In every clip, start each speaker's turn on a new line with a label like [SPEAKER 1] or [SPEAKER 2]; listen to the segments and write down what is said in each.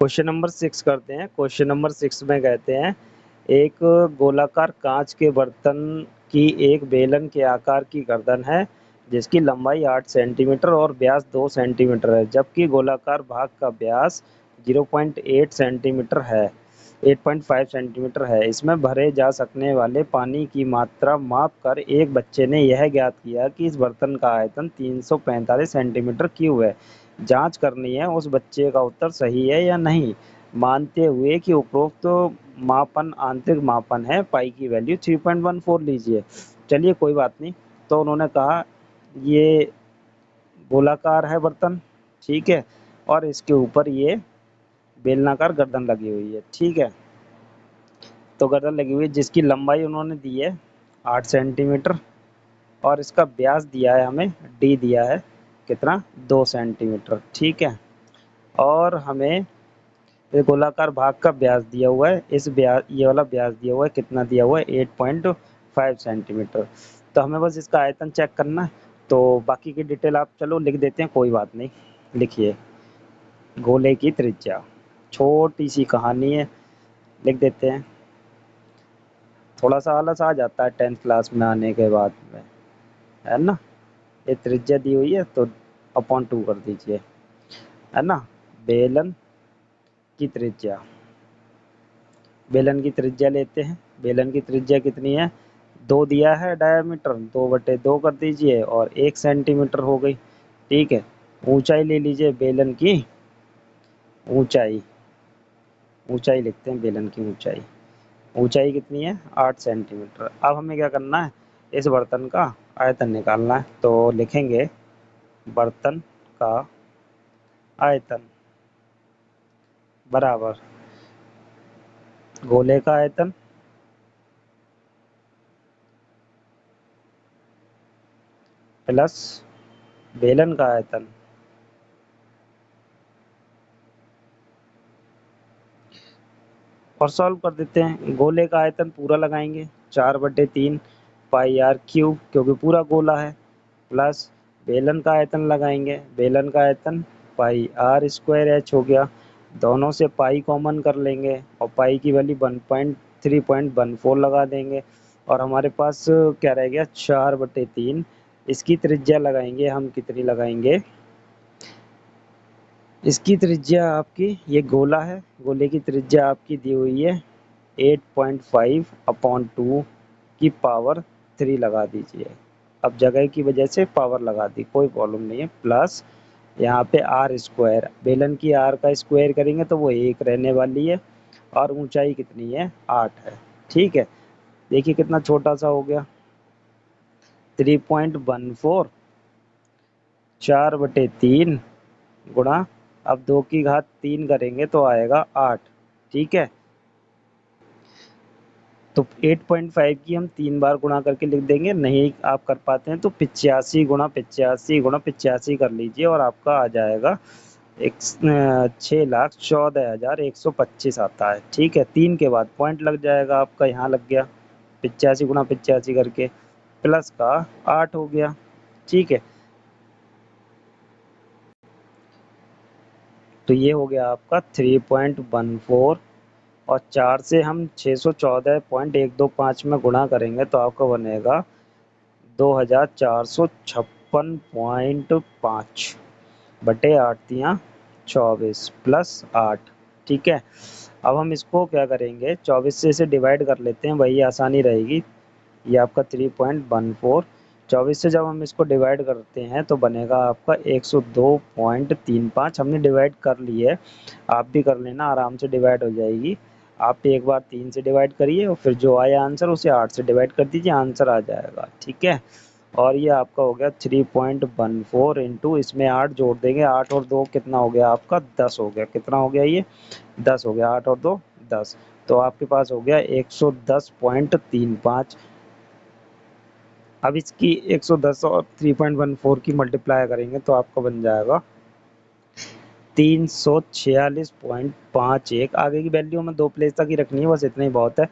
[SPEAKER 1] Question number 6 करते हैं। Question number 6 में कहते हैं एक गोलाकार कांच के बर्तन की एक बेलन के आकार की गर्दन है जिसकी लंबाई 8 सेंटीमीटर और व्यास 2 सेंटीमीटर है, जबकि गोलाकार भाग का व्यास 0.8 सेंटीमीटर है 8.5 सेंटीमीटर है। इसमें भरे जा सकने वाले पानी की मात्रा माप कर एक बच्चे ने यह ज्ञात किया कि इस बर्तन का आयतन 345 सेंटीमीटर क्यूब है। जांच करनी है उस बच्चे का उत्तर सही है या नहीं, मानते हुए कि उपरोक्त तो मापन आंतरिक मापन है, पाई की वैल्यू 3.14 लीजिए। चलिए कोई बात नहीं। तो उन्होंने कहा ये गोलाकार है बर्तन, ठीक है, और इसके ऊपर ये बेलनाकार गर्दन लगी हुई है, ठीक है। तो गर्दन लगी हुई है जिसकी लंबाई उन्होंने दी है 8 सेंटीमीटर और इसका व्यास दिया है हमें, डी दिया है कितना, 2 सेंटीमीटर, ठीक है। और हमें ये गोलाकार भाग का व्यास दिया हुआ है, इस व्यास ये वाला व्यास दिया हुआ है, कितना दिया हुआ है, 8.5 सेंटीमीटर। तो हमें बस इसका आयतन चेक करना है। तो बाकी की डिटेल आप चलो लिख देते हैं, कोई बात नहीं। लिखिए गोले की त्रिज्या, छोटी सी कहानी है, लिख देते हैं। थोड़ा सा आलस आ जाता है 10th क्लास में आने के बाद में, है ना। ये त्रिज्या दी हुई है तो अपॉन 2 कर दीजिए, है ना। बेलन की त्रिज्या, बेलन की त्रिज्या लेते हैं। बेलन की त्रिज्या कितनी है, 2 दिया है डायमीटर, 2/2 कर दीजिए और 1 सेंटीमीटर हो गई, ठीक है। ऊंचाई ले लीजिए बेलन की, ऊंचाई, ऊंचाई लिखते हैं बेलन की ऊंचाई। ऊंचाई कितनी है, 8 सेंटीमीटर। अब हमें क्या करना है, इस बर्तन का आयतन निकालना है। तो लिखेंगे बर्तन का आयतन बराबर गोले का आयतन प्लस बेलन का आयतन और सॉल्व कर देते हैं। गोले का आयतन पूरा लगाएंगे 4/3 पाई आर क्यूब, क्योंकि पूरा गोला है, प्लस बेलन का आयतन लगाएंगे, बेलन का आयतन पाई आर स्क्वायर एच हो गया। दोनों से पाई कॉमन कर लेंगे और पाई की वैल्यू 1.314 लगा देंगे और हमारे पास क्या रह गया, 4/3। इसकी त्रिज्या लगाएंगे हम, कितनी लगाएंगे, इसकी त्रिज्या आपकी, ये गोला है, गोले की त्रिज्या आपकी दी हुई है 8.5/2 की पावर 3 लगा दीजिए। अब जगह की वजह से पावर लगा दी, कोई प्रॉब्लम नहीं है। प्लस यहाँ पे आर स्क्वायर, बेलन की आर का स्क्वायर करेंगे तो वो 1 रहने वाली है और ऊंचाई कितनी है, 8 है, ठीक है। देखिए कितना छोटा सा हो गया, 3.14 4/3 गुणा, अब 2 की घात 3 करेंगे तो आएगा 8, ठीक है। तो 8.5 की हम 3 बार गुणा करके लिख देंगे, नहीं आप कर पाते हैं तो 85 गुणा 85 गुणा 85 कर लीजिए और आपका आ जाएगा 6,14,125 आता है, ठीक है। 3 के बाद पॉइंट लग जाएगा आपका, यहाँ लग गया 85 गुणा 85 करके, प्लस का 8 हो गया, ठीक है। तो ये हो गया आपका 3.14 और 4 से हम 614.125 में गुणा करेंगे तो आपका बनेगा 2456.5 बटे 8×3 = 24 प्लस 8, ठीक है। अब हम इसको क्या करेंगे, 24 से इसे डिवाइड कर लेते हैं, वही आसानी रहेगी। ये आपका 3.14, 24 से जब हम इसको डिवाइड करते हैं तो बनेगा आपका 102.35। हमने डिवाइड कर ली है, आप भी कर लेना, आराम से डिवाइड हो जाएगी। आप एक बार 3 से डिवाइड करिए और फिर जो आया आंसर उसे 8 से डिवाइड कर दीजिए, आंसर आ जाएगा, ठीक है। और ये आपका हो गया 3.14 इंटू, इसमें 8 जोड़ देंगे, 8 और 2 कितना हो गया आपका, 10 हो गया। कितना हो गया, ये 10 हो गया, 8 और 2 10। तो आपके पास हो गया 110.35। अब इसकी 110 और 3.14 की मल्टीप्लाई करेंगे तो आपका बन जाएगा 346.51। आगे की वैल्यू हमें 2 प्लेस तक ही रखनी है, बस इतना ही बहुत है।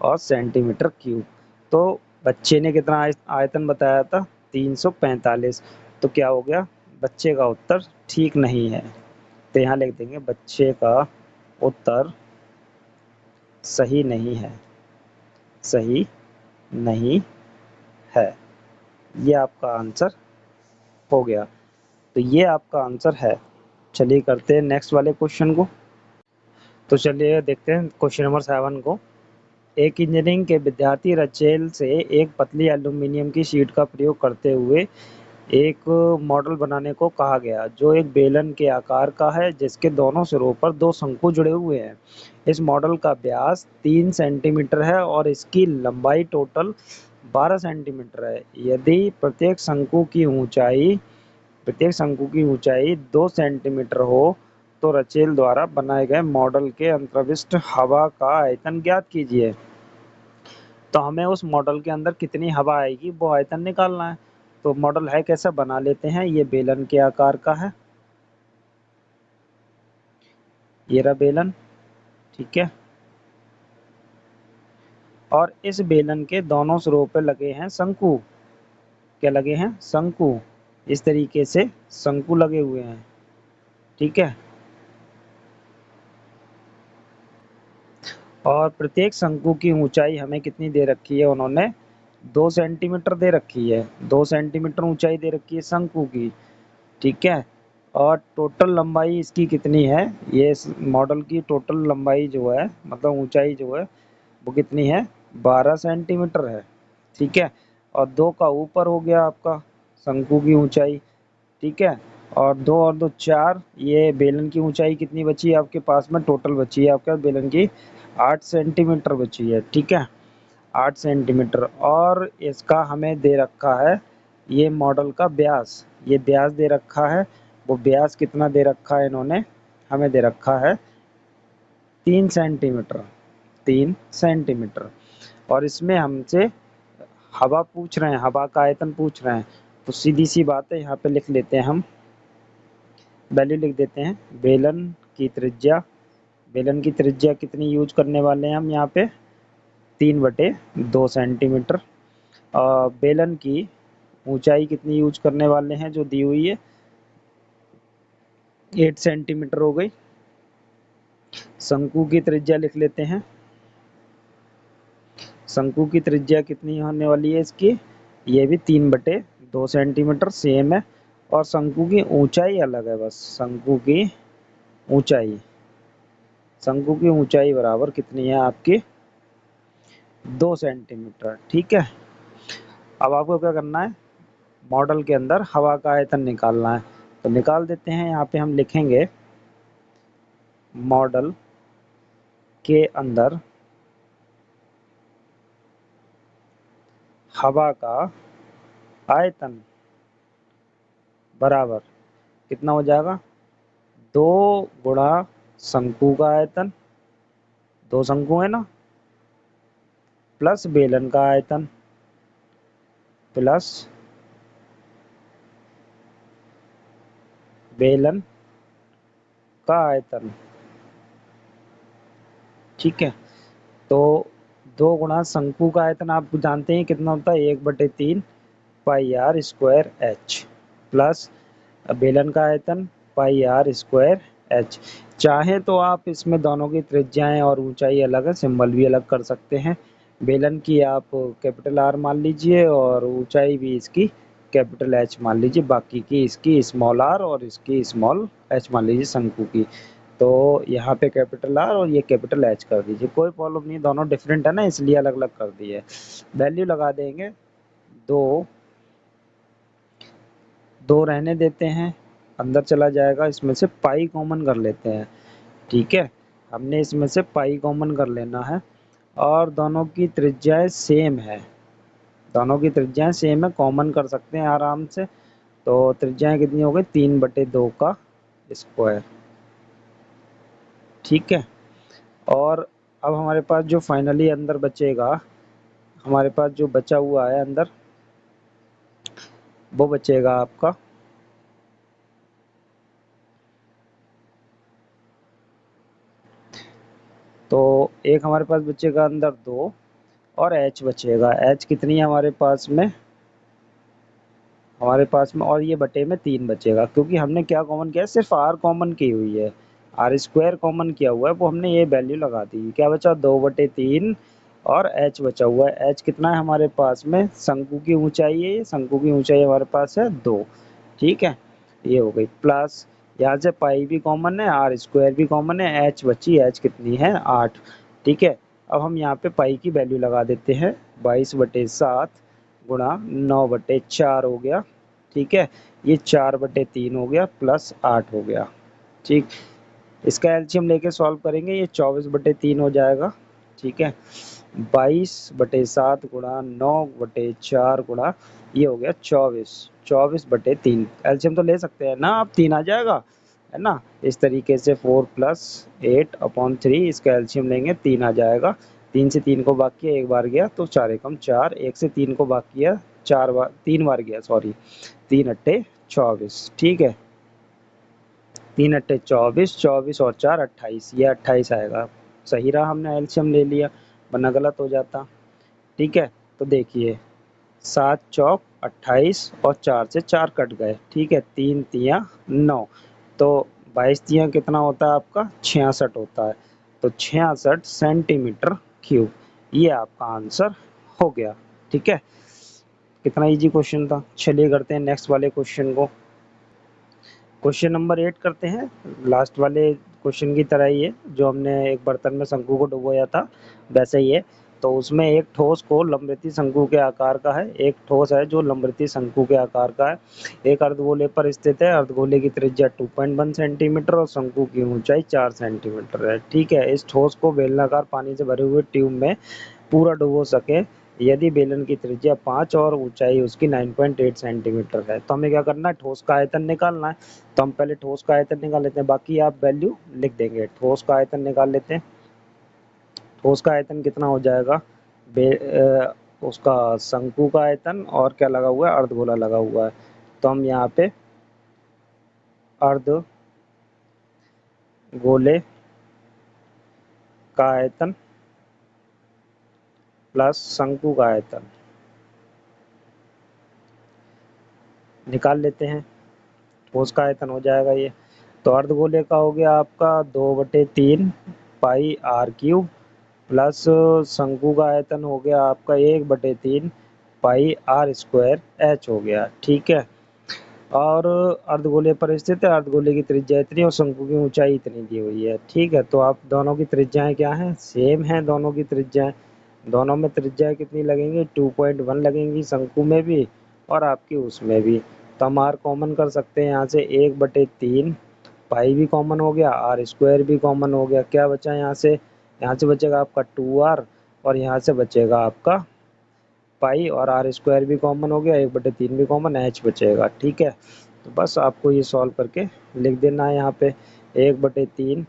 [SPEAKER 1] और सेंटीमीटर क्यूब, तो बच्चे ने कितना आयतन बताया था, 345। तो क्या हो गया, बच्चे का उत्तर ठीक नहीं है। तो यहाँ लिख देंगे बच्चे का उत्तर सही नहीं है, सही नहीं है। ये आपका आंसर हो गया। तो ये आपका आंसर है। चलिए करते हैं नेक्स्ट वाले क्वेश्चन को। तो चलिए देखते हैं क्वेश्चन नंबर 7 को। एक इंजीनियरिंग के विद्यार्थी रचेल से एक पतली एल्यूमीनियम की शीट का प्रयोग करते हुए एक मॉडल बनाने को कहा गया जो एक बेलन के आकार का है जिसके दोनों सिरों पर दो शंकु जुड़े हुए हैं। इस मॉडल का व्यास 3 सेंटीमीटर है और इसकी लंबाई टोटल 12 सेंटीमीटर है। यदि प्रत्येक शंकु की ऊंचाई 2 सेंटीमीटर हो तो रचेल द्वारा बनाए गए मॉडल के अंतर्विष्ट हवा का आयतन ज्ञात कीजिए। तो हमें उस मॉडल के अंदर कितनी हवा आएगी वो आयतन निकालना है। तो मॉडल है कैसा, बना लेते हैं। ये बेलन के आकार का है, ये रहा बेलन, ठीक है। और इस बेलन के दोनों सिरों पे लगे हैं शंकु। क्या लगे हैं? शंकु। इस तरीके से शंकु लगे हुए हैं, ठीक है। और प्रत्येक शंकु की ऊंचाई हमें कितनी दे रखी है, उन्होंने 2 सेंटीमीटर दे रखी है। 2 सेंटीमीटर ऊंचाई दे रखी है शंकु की, ठीक है। और टोटल लंबाई इसकी कितनी है, ये इस मॉडल की टोटल लंबाई जो है, मतलब ऊंचाई जो है वो कितनी है, 12 सेंटीमीटर है, ठीक है। और 2 का ऊपर हो गया आपका शंकु की ऊंचाई, ठीक है। और 2 और 2 4, ये बेलन की ऊंचाई कितनी बची है आपके पास में, टोटल बची है आपके पास बेलन की 8 सेंटीमीटर बची है, ठीक है। 8 सेंटीमीटर। और इसका हमें दे रखा है ये मॉडल का व्यास, ये व्यास दे रखा है। वो व्यास कितना दे रखा है इन्होंने, हमें दे रखा है 3 सेंटीमीटर, 3 सेंटीमीटर। और इसमें हमसे हवा पूछ रहे हैं, हवा का आयतन पूछ रहे हैं। तो सीधी सी बात है, यहाँ पे लिख लेते हैं हम, वैल्यू लिख देते हैं। बेलन की त्रिज्या कितनी यूज करने वाले हैं हम यहाँ पे, 3/2 सेंटीमीटर। बेलन की ऊंचाई कितनी यूज करने वाले हैं जो दी हुई है, 8 सेंटीमीटर हो गई। शंकु की त्रिज्या लिख लेते हैं। शंकु की त्रिज्या कितनी होने वाली है इसकी, ये भी 3/2 सेंटीमीटर सेम है। और शंकु की ऊंचाई अलग है, बस शंकु की ऊंचाई बराबर कितनी है आपकी, 2 सेंटीमीटर, ठीक है। अब आपको क्या करना है, मॉडल के अंदर हवा का आयतन निकालना है। तो निकाल देते हैं। यहाँ पे हम लिखेंगे मॉडल के अंदर हवा का आयतन बराबर कितना हो जाएगा, 2 गुणा शंकु का आयतन, 2 शंकु है ना, प्लस बेलन का आयतन, प्लस बेलन का आयतन, ठीक है। तो 2 गुणा शंकु का आयतन आप जानते हैं कितना होता है, 1/3 पाई आर स्क्वायर एच, प्लस बेलन का आयतन पाई आर स्क्वायर एच। चाहे तो आप इसमें दोनों की त्रिज्याएं और ऊंचाई अलग है, सिंबल भी अलग कर सकते हैं। बेलन की आप कैपिटल आर मान लीजिए और ऊंचाई भी इसकी कैपिटल एच मान लीजिए, बाकी की इसकी स्मॉल आर और इसकी स्मॉल एच मान लीजिए शंकु की। तो यहाँ पे कैपिटल आर और ये कैपिटल एच कर दीजिए, कोई प्रॉब्लम नहीं, दोनों डिफरेंट है ना इसलिए अलग अलग कर दिए। वैल्यू लगा देंगे, 2 2 रहने देते हैं, अंदर चला जाएगा, इसमें से पाई कॉमन कर लेते हैं, ठीक है। हमने इसमें से पाई कॉमन कर लेना है। और दोनों की त्रिज्याएं सेम है, कॉमन कर सकते हैं आराम से। तो त्रिज्याएं कितनी हो गई, 3/2 का स्क्वायर, ठीक है। और अब हमारे पास जो फाइनली अंदर बचेगा, हमारे पास जो बचा हुआ है अंदर, वो बचेगा आपका तो एक हमारे पास बचेगा अंदर 2 और h बचेगा। h कितनी है हमारे पास में और ये बटे में 3 बचेगा, क्योंकि हमने क्या कॉमन किया है, सिर्फ r कॉमन की हुई है, आर स्क्वायर कॉमन किया हुआ है, वो हमने ये वैल्यू लगा दी। क्या बचा? 2/3 और एच बचा हुआ है। एच कितना है हमारे पास में? शंकु की ऊंचाई है, शंकु की ऊंचाई हमारे पास है 2। ठीक है, ये हो गई प्लस, यहाँ से पाई भी कॉमन है, आर स्क्वायर भी कॉमन है, एच बची, एच कितनी है? 8। ठीक है, अब हम यहाँ पे पाई की वैल्यू लगा देते हैं। 22/7 गुणा 9/4 हो गया। ठीक है, ये 4/3 हो गया प्लस 8 हो गया। ठीक, इसका एलसीएम लेके सॉल्व करेंगे, ये 24/3 हो जाएगा। ठीक है, 22/7 गुणा 9/4 गुणा ये हो गया 24 बटे 3। एलसीएम तो ले सकते हैं ना आप, 3 आ जाएगा, है ना। इस तरीके से 4 + 8/3, इसका एलसीएम लेंगे 3 आ जाएगा। 3 से 3 को भाग किया, एक बार गया तो 4 एकम 4, 1 से 3 को भाग किया 4 बार, 3 बार गया, सॉरी, 3 अट्ठे 24। ठीक है, 3 अट्ठे 24, 24 और 4 28, ये 28 आएगा। सही रहा, हमने एलसीएम ले लिया, वरना गलत हो जाता। ठीक है, तो देखिए 7 चौक 28 और 4 से 4 कट गए। ठीक है, 3 तियाँ 9, तो 22 तियाँ कितना होता है आपका? 66 होता है। तो 66 सेंटीमीटर क्यूब, ये आपका आंसर हो गया। ठीक है, कितना इजी क्वेश्चन था। चलिए करते हैं नेक्स्ट वाले क्वेश्चन को। क्वेश्चन नंबर 8 करते हैं, लास्ट वाले क्वेश्चन की तरह ही है, जो हमने एक बर्तन में शंकु को डुबोया था वैसे ही है। तो उसमें एक ठोस को लंबवृत्तीय शंकु के आकार का है, एक ठोस है जो लंबवृत्तीय शंकु के आकार का है, एक अर्धगोले पर स्थित है, अर्धगोले की त्रिज्या 2.1 सेंटीमीटर और शंकु की ऊंचाई 4 सेंटीमीटर है। ठीक है, इस ठोस को बेलनाकार पानी से भरे हुए ट्यूब में पूरा डुबो सके यदि बेलन की त्रिज्या 5 और ऊंचाई उसकी 9.8 सेंटीमीटर है। तो हमें क्या करना है? ठोस का आयतन निकालना है। तो हम पहले ठोस का आयतन निकाल लेते हैं, बाकी आप वैल्यू लिख देंगे। ठोस का आयतन निकाल लेते हैं। ठोस का आयतन कितना हो जाएगा? उसका शंकु का आयतन और क्या लगा हुआ है? अर्धगोला लगा हुआ है। तो हम यहाँ पे अर्धगोले का आयतन प्लस शंकु का आयतन निकाल लेते हैं। ठोस का आयतन हो जाएगा ये। तो अर्धगोले का हो गया आपका 2/3 पाई आर क्यूब प्लस शंकु का आयतन हो गया आपका 1/3 पाई आर स्क्वायर एच हो गया। ठीक है, और अर्धगोले पर स्थित है, अर्धगोले की त्रिज्या इतनी और शंकु की ऊंचाई इतनी दी हुई है। ठीक है, तो आप दोनों की त्रिज्याएं क्या हैं? सेम है दोनों की त्रिज्याएं। दोनों में त्रिज्याएं कितनी लगेंगी? 2.1 लगेंगी, शंकु में भी और आपकी उसमें भी। तो हम आर कॉमन कर सकते हैं यहाँ से, 1/3 पाई भी कॉमन हो गया, आर स्क्वायर भी कॉमन हो गया। क्या बचा यहाँ से? यहाँ से बचेगा आपका 2r और यहाँ से बचेगा आपका पाई, और आर स्क्वायर भी कॉमन हो गया, 1/3 भी कॉमन, एच बचेगा। ठीक है, तो बस आपको ये सॉल्व करके लिख देना है यहाँ पे, 1/3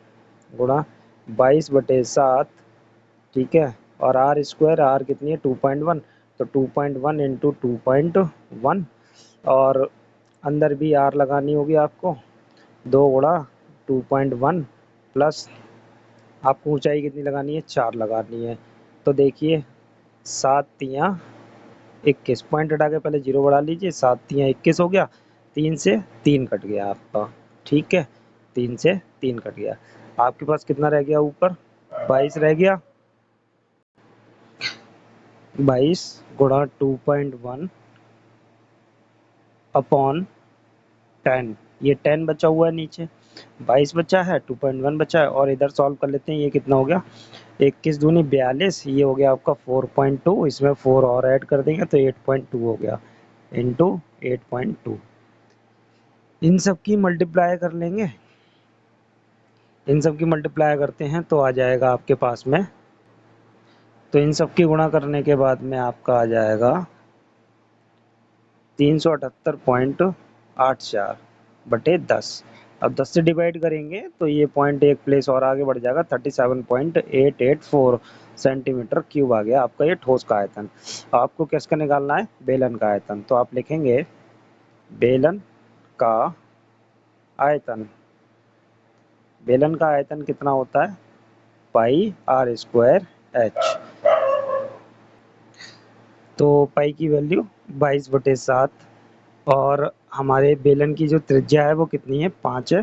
[SPEAKER 1] गुणा 22/7। ठीक है, और आर स्क्वायर, आर कितनी है? 2.1, तो 2.1 इंटू 2.1, और अंदर भी आर लगानी होगी आपको, 2 गुणा 2.1 प्लस आपको ऊंचाई कितनी लगानी है? 4 लगानी है। तो देखिए 7 तियाँ 21, पॉइंट हटा के पहले 0 बढ़ा लीजिए, 7 तियाँ 21 हो गया, 3 से 3 कट गया आपका। ठीक है, 3 से 3 कट गया। आपके पास कितना रह गया ऊपर? 22 रह गया। 22 गुणा 2.1 अपॉन 10, ये 10 बचा हुआ है नीचे, 22 बचा है, 2.1 बचा है, और इधर सॉल्व कर लेते हैं। ये कितना हो गया? 21 दूनी 42, ये हो गया आपका 4.2, इसमें 4 और ऐड कर देंगे तो 8.2 हो गया, इंटू 8.2। इन सब की मल्टीप्लाई कर लेंगे, इन सब की मल्टीप्लाई करते हैं तो आ जाएगा आपके पास में, तो इन सब की गुणा करने के बाद में आपका आ जाएगा 378.84/10। अब 10 से डिवाइड करेंगे तो ये पॉइंट एक प्लेस और आगे बढ़ जाएगा, 37.884 सेंटीमीटर क्यूब आ गया आपका ये ठोस का आयतन। आपको किसका निकालना है? बेलन का आयतन। तो आप लिखेंगे बेलन का आयतन। बेलन का आयतन कितना होता है? पाई आर स्क्वायर एच। तो पाई की वैल्यू 22/7, और हमारे बेलन की जो त्रिज्या है वो कितनी है? 5 है।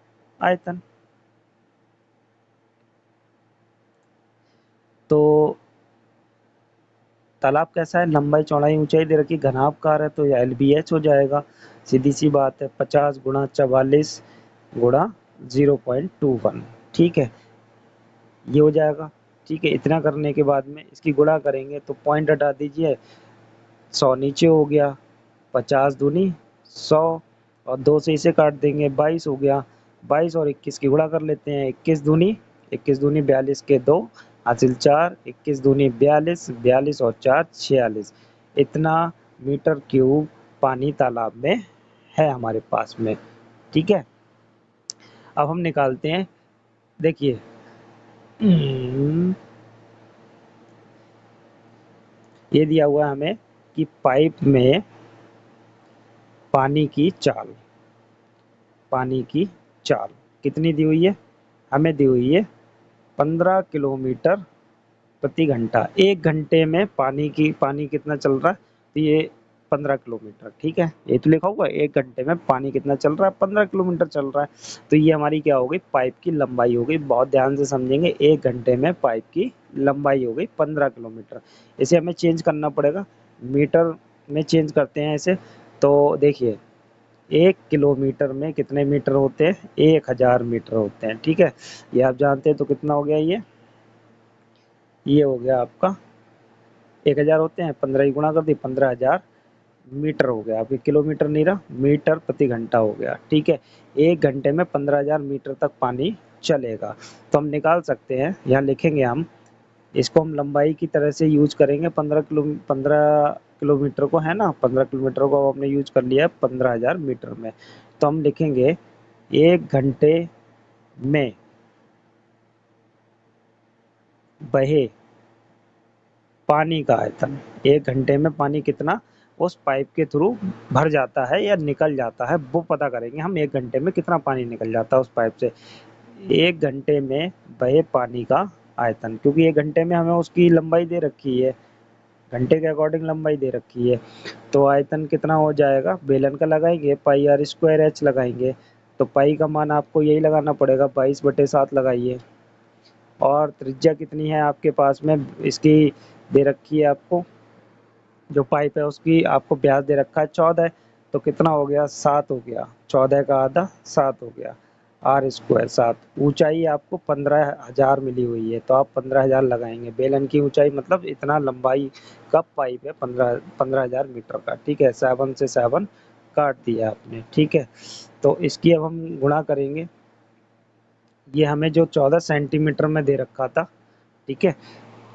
[SPEAKER 1] आयतन। तो तालाब कैसा है, लंबाई चौड़ाई ऊंचाई दे रखी, घनाभकार है तो ये LBH हो जाएगा। सीधी सी बात है, 50 गुणा 44 गुणा 0.21, ठीक है, ये हो जाएगा। ठीक है, इतना करने के बाद में इसकी गुणा करेंगे तो पॉइंट हटा दीजिए, 100 नीचे हो गया, 50 दूनी 100 और 2 से इसे काट देंगे, 22 हो गया। 22 और 21 की गुणा कर लेते हैं, 21 दूनी 42 के 2 हासिल 4, 21 दूनी 42, 42 और 4 46, इतना मीटर क्यूब पानी तालाब में है हमारे पास में। ठीक है, अब हम निकालते हैं, देखिए ये दिया हुआ है हमें कि पाइप में पानी की चाल, पानी की चाल कितनी दी हुई है, हमें दी हुई है 15 किलोमीटर प्रति घंटा। 1 घंटे में पानी कितना चल रहा है, तो ये 15 किलोमीटर, ठीक है, ये तो लिखा होगा 1 घंटे में पानी कितना चल रहा है, 15 किलोमीटर चल रहा है। तो ये हमारी क्या हो गई, पाइप की लंबाई हो गई। बहुत ध्यान से समझेंगे, 1 घंटे में पाइप की लंबाई हो गई 15 किलोमीटर। इसे हमें चेंज करना पड़ेगा, मीटर में चेंज करते हैं इसे। तो देखिए 1 किलोमीटर में कितने मीटर होते हैं, 1000 मीटर होते हैं, ठीक है, ये आप जानते हैं। तो कितना हो गया, ये हो गया आपका 1000 होते हैं, 15 ही गुणा कर दी, 15,000 मीटर हो गया। आपके किलोमीटर नहीं रहा, मीटर प्रति घंटा हो गया, ठीक है। 1 घंटे में 15,000 मीटर तक पानी चलेगा। तो हम निकाल सकते हैं, यहाँ लिखेंगे हम, इसको हम लंबाई की तरह से यूज करेंगे। 15 किलोमीटर को है ना, 15 किलोमीटर को हमने यूज कर लिया है 15,000 मीटर में। तो हम लिखेंगे 1 घंटे में बहे पानी का आयतन, 1 घंटे में पानी कितना उस पाइप के थ्रू भर जाता है या निकल जाता है, वो पता करेंगे हम। 1 घंटे में कितना पानी निकल जाता है उस पाइप से, 1 घंटे में बहे पानी का आयतन, क्योंकि 1 घंटे में हमें उसकी लंबाई दे रखी है, घंटे के अकॉर्डिंग लंबाई दे रखी है। तो आयतन कितना हो जाएगा, बेलन का लगाएंगे, पाई आर स्क्वायर एच लगाएंगे। तो पाई का मान आपको यही लगाना पड़ेगा, 22/7 लगाइए। और त्रिज्या कितनी है आपके पास में, इसकी दे रखी है आपको, जो पाइप है उसकी आपको व्यास दे रखा है 14, तो कितना हो गया, 7 हो गया, 14 का आधा 7 हो गया, आर स्क्वायर 7। ऊंचाई आपको 15,000 मिली हुई है, तो आप 15,000 लगाएंगे। बेलन की ऊंचाई मतलब इतना लंबाई का पाइप है, 15,000 मीटर का, ठीक है। 7 से 7 काट दिया आपने, ठीक है। तो इसकी अब हम गुणा करेंगे, ये हमें जो 14 सेंटीमीटर में दे रखा था, ठीक है,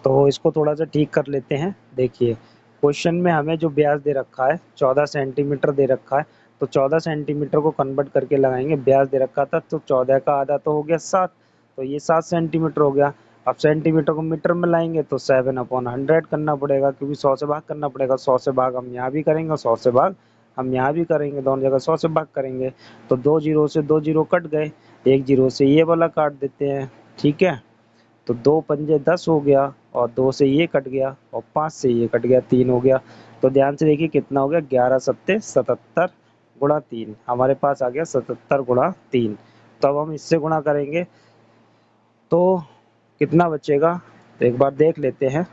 [SPEAKER 1] तो इसको थोड़ा सा ठीक कर लेते हैं। देखिए क्वेश्चन में हमें जो व्यास दे रखा है 14 सेंटीमीटर दे रखा है, तो 14 सेंटीमीटर को कन्वर्ट करके लगाएंगे। व्यास दे रखा था तो 14 का आधा तो हो गया 7, तो ये 7 सेंटीमीटर हो गया। अब सेंटीमीटर को मीटर में लाएंगे तो 7/100 करना पड़ेगा, क्योंकि 100 से भाग करना पड़ेगा। 100 से भाग हम यहाँ भी करेंगे और 100 से भाग हम यहाँ भी करेंगे, दोनों जगह 100 से भाग करेंगे। तो 2 जीरो से 2 जीरो कट गए, 1 जीरो से ये वाला काट देते हैं, ठीक है। तो 2 पंजे 10 हो गया, और 2 से ये कट गया, और 5 से ये कट गया, 3 हो गया। तो ध्यान से देखिए कितना हो गया, 11 सत्ते 77 गुणा 3, हमारे पास आ गया 77 गुणा 3। तो अब हम इससे गुणा करेंगे तो कितना बचेगा, तो एक बार देख लेते हैं।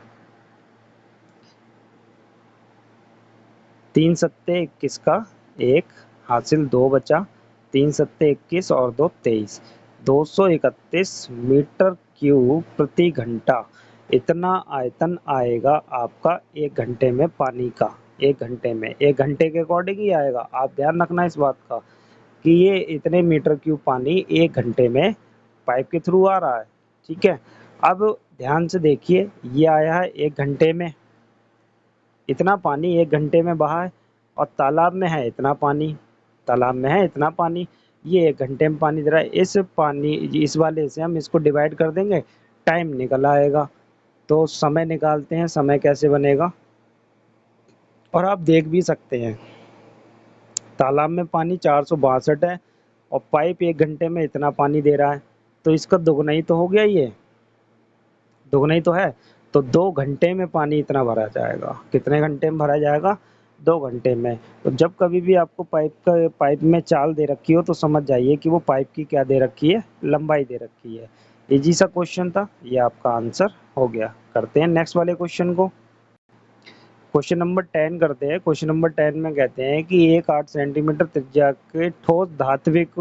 [SPEAKER 1] 3 सत्ते 21 का 1 हासिल 2 बचा, 3 सत्ते 21 और 2 23, 231 मीटर क्यूब प्रति घंटा, इतना आयतन आएगा आपका 1 घंटे में पानी का। 1 घंटे में, 1 घंटे के अकॉर्डिंग ही आएगा, आप ध्यान रखना इस बात का कि ये इतने मीटर क्यूब पानी 1 घंटे में पाइप के थ्रू आ रहा है, ठीक है। अब ध्यान से देखिए, ये आया है 1 घंटे में, इतना पानी 1 घंटे में बहा है, और तालाब में है इतना पानी, तालाब में है इतना पानी, ये 1 घंटे में पानी दे रहा है। इस पानी, इस वाले से हम इसको डिवाइड कर देंगे, टाइम निकल आएगा। तो समय निकालते हैं, समय कैसे बनेगा, और आप देख भी सकते हैं तालाब में पानी 462 है, और पाइप 1 घंटे में इतना पानी दे रहा है, तो इसका दुगना ही तो हो गया, ये दुगना ही तो है। तो 2 घंटे में पानी इतना भरा जाएगा, कितने घंटे में भरा जाएगा, 2 घंटे में। तो जब कभी भी आपको पाइप में चाल दे रखी हो तो समझ जाइए कि वो पाइप की क्या दे रखी है, लंबाई दे रखी है। इजी सा क्वेश्चन था, ये आपका आंसर हो गया। करते हैं नेक्स्ट वाले क्वेश्चन को। क्वेश्चन नंबर 10 करते हैं। क्वेश्चन नंबर 10 में कहते हैं कि एक 8 सेंटीमीटर त्रिज्या के ठोस धात्विक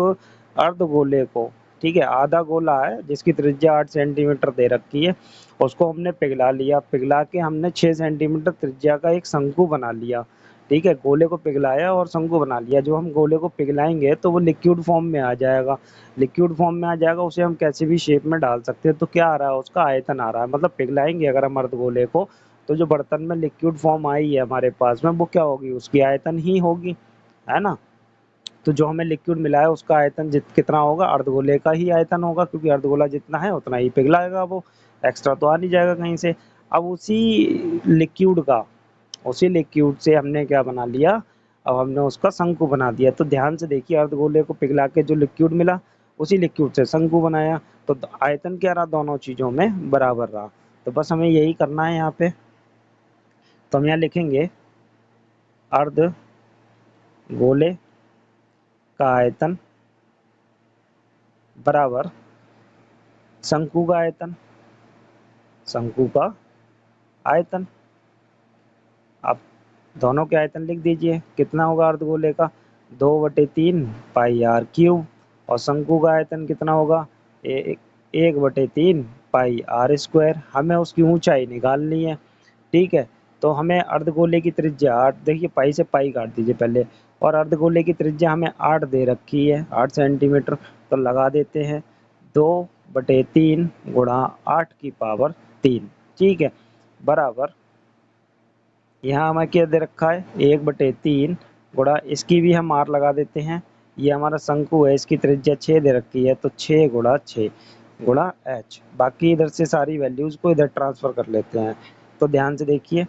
[SPEAKER 1] अर्धगोले को, ठीक है, आधा गोला है जिसकी त्रिज्या 8 सेंटीमीटर दे रखी है, उसको हमने पिघला लिया। पिघला के हमने 6 सेंटीमीटर त्रिज्या का एक शंकु बना लिया। ठीक है, गोले को पिघलाया और शंकु बना लिया। जो हम गोले को पिघलाएंगे तो वो लिक्विड फॉर्म में आ जाएगा। लिक्विड फॉर्म में आ जाएगा, उसे हम कैसे भी शेप में डाल सकते हैं। तो क्या आ रहा है, उसका आयतन आ रहा है। मतलब पिघलाएंगे अगर हम अर्धगोले को, तो जो बर्तन में लिक्विड फॉर्म आई है हमारे पास में, वो क्या होगी, उसकी आयतन ही होगी, है ना। तो जो हमें लिक्विड मिला है उसका आयतन कितना होगा, अर्धगोले का ही आयतन होगा, क्योंकि अर्धगोला जितना है उतना ही पिघलाएगा वो, एक्स्ट्रा तो आ नहीं जाएगा कहीं से। अब उसी लिक्विड से हमने क्या बना लिया, अब हमने उसका शंकु बना दिया। तो ध्यान से देखिए, अर्धगोले को पिघला के जो लिक्विड मिला, उसी लिक्विड से शंकु बनाया। तो आयतन क्या रहा, दोनों चीजों में बराबर रहा। तो बस हमें यही करना है यहाँ पे। तो हम यहाँ लिखेंगे अर्ध गोले का आयतन बराबर शंकु का आयतन, शंकु का आयतन। आप दोनों के आयतन लिख दीजिए। कितना होगा अर्धगोले का, 2/3 पाई आर क्यूब, और शंकु का आयतन कितना होगा, 1/3 पाई आर स्क्वायर। हमें उसकी ऊंचाई निकालनी है। ठीक है, तो हमें अर्धगोले की त्रिज्या 8, देखिए पाई से पाई काट दीजिए पहले, और अर्धगोले की त्रिज्या हमें 8 दे रखी है, 8 सेंटीमीटर। तो लगा देते हैं 2/3 गुणा 8 की पावर 3। ठीक है, बराबर यहाँ हमें क्या दे रखा है, 1/3 गुणा, इसकी भी हम आर लगा देते हैं। ये हमारा शंकु है, इसकी त्रिज्या 6 दे रखी है, तो 6 गुणा 6 गुणा एच। बाकी इधर से सारी वैल्यूज को इधर ट्रांसफर कर लेते हैं। तो ध्यान से देखिए,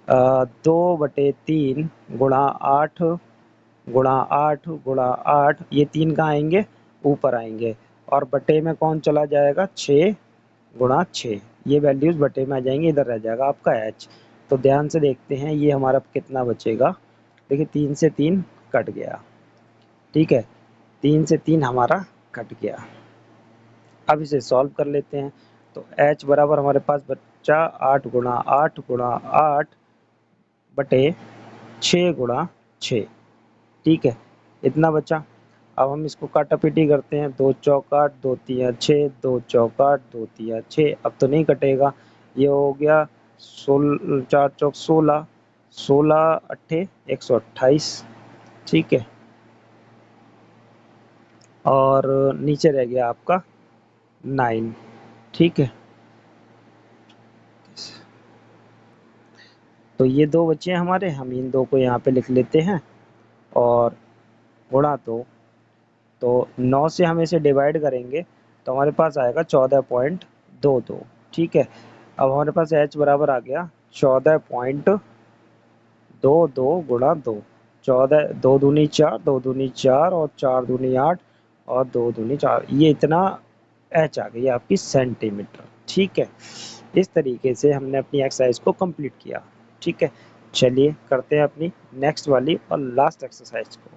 [SPEAKER 1] 2/3 गुणा 8 गुणा 8 गुणा 8, ये 3 कहाँ आएंगे, ऊपर आएंगे, और बटे में कौन चला जाएगा, 6 गुणा 6, ये वैल्यूज बटे में आ जाएंगे, इधर रह जाएगा आपका एच। तो ध्यान से देखते हैं ये हमारा कितना बचेगा। देखिए 3 से 3 कट गया। ठीक है, 3 से 3 हमारा कट गया। अब इसे सॉल्व कर लेते हैं। तो एच बराबर हमारे पास बच्चा 8 गुणा 8 गुणा 8 बटे 6 गुणा 6। ठीक है, इतना बचा। अब हम इसको काटापीटी करते हैं, 2 चौक 8, 2 तिया 6, 2 चौक 8, 2 तिया 6। अब तो नहीं कटेगा, ये हो गया 4 चौक 16, 16 अट्ठे 128। ठीक है, और नीचे रह गया आपका 9। ठीक है, तो ये दो बचे हैं हमारे, हम इन दो को यहाँ पे लिख लेते हैं और गुणा दो। तो 9 से हम इसे डिवाइड करेंगे तो हमारे पास आएगा 14.22। ठीक है, अब हमारे पास h बराबर आ गया 14.22 गुणा 2। 14, 2 दूनी 4, 2 दूनी 4, और 4 दूनी 8, और 2 दूनी 4, ये इतना h आ गई आपकी सेंटीमीटर। ठीक है, इस तरीके से हमने अपनी एक्सरसाइज को कंप्लीट किया। ठीक है, चलिए करते हैं अपनी नेक्स्ट वाली और लास्ट एक्सरसाइज को।